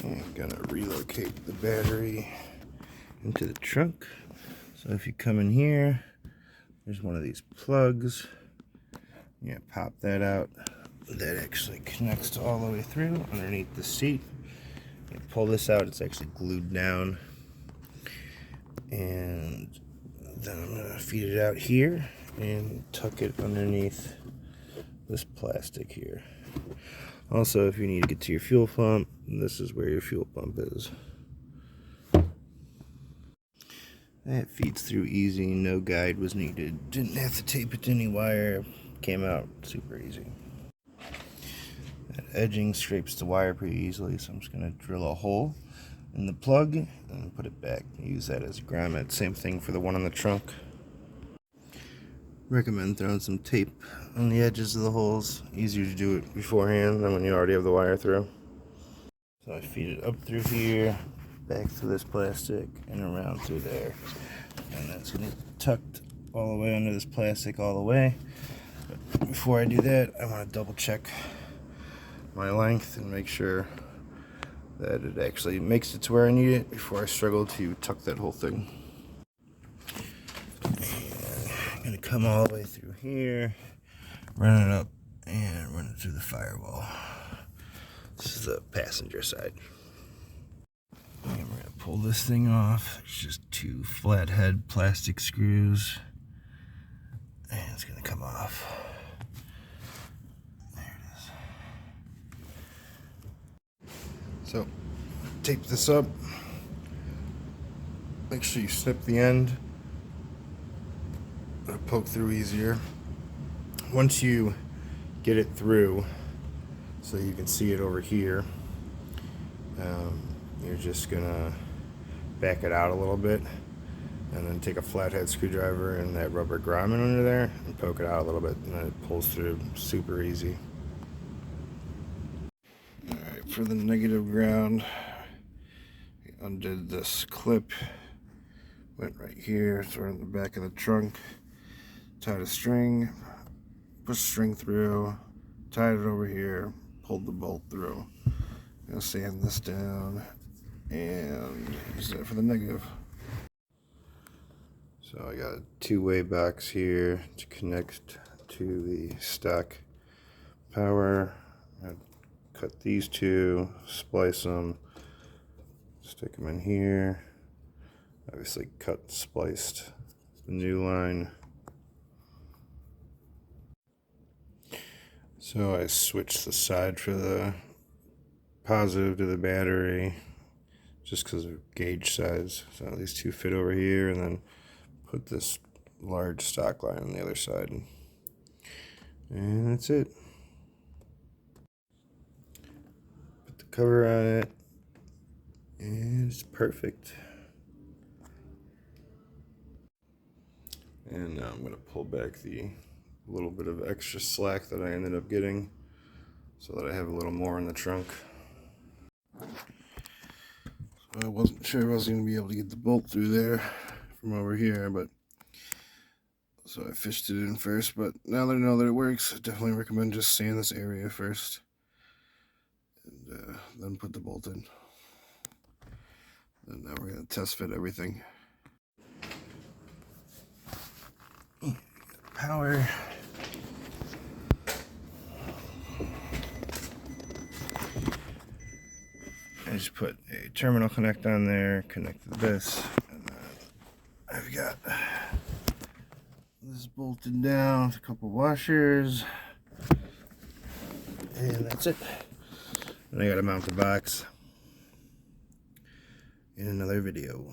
I'm gonna relocate the battery into the trunk. So if you come in here, there's one of these plugs. Yeah, pop that out. That actually connects all the way through underneath the seat. You pull this out, it's actually glued down. And then I'm gonna feed it out here and tuck it underneath this plastic here. Also, if you need to get to your fuel pump, this is where your fuel pump is. That feeds through easy, no guide was needed. Didn't have to tape it to any wire. Came out super easy. That edging scrapes the wire pretty easily, so I'm just going to drill a hole in the plug and put it back. Use that as a grommet. Same thing for the one on the trunk. Recommend throwing some tape on the edges of the holes. Easier to do it beforehand than when you already have the wire through. So I feed it up through here, back through this plastic, and around through there. And that's going to be tucked all the way under this plastic all the way. But before I do that, I want to double check my length and make sure that it actually makes it to where I need it before I struggle to tuck that whole thing. And I'm going to come all the way through here, run it up, and run it through the firewall. This is the passenger side. And we're going to pull this thing off. It's just two flathead plastic screws. And it's going to come off. There it is. So, tape this up. Make sure you snip the end. It'll poke through easier. Once you get it through, so you can see it over here, you're just gonna back it out a little bit and then take a flathead screwdriver and that rubber grommet under there and poke it out a little bit, and then it pulls through super easy. Alright, for the negative ground, we undid this clip, went right here, sort of in the back of the trunk, tied a string, pushed the string through, tied it over here, pulled the bolt through. I'm gonna sand this down and use that for the negative. So I got a two-way box here to connect to the stock power. I cut these two, splice them, stick them in here. Obviously cut, spliced the new line. So I switched the side for the positive to the battery just because of gauge size. So these two fit over here, and then put this large stock line on the other side. And that's it. Put the cover on it, and it's perfect. And now I'm going to pull back the little bit of extra slack that I ended up getting so that I have a little more in the trunk. So I wasn't sure I was going to be able to get the bolt through there from over here, but so I fished it in first. But now that I know that it works, I definitely recommend just sand this area first and then put the bolt in. And now we're going to test fit everything. Power. I just put a terminal connect on there, connected this, and then I've got this bolted down with a couple washers, and that's it. And I gotta mount the box in another video.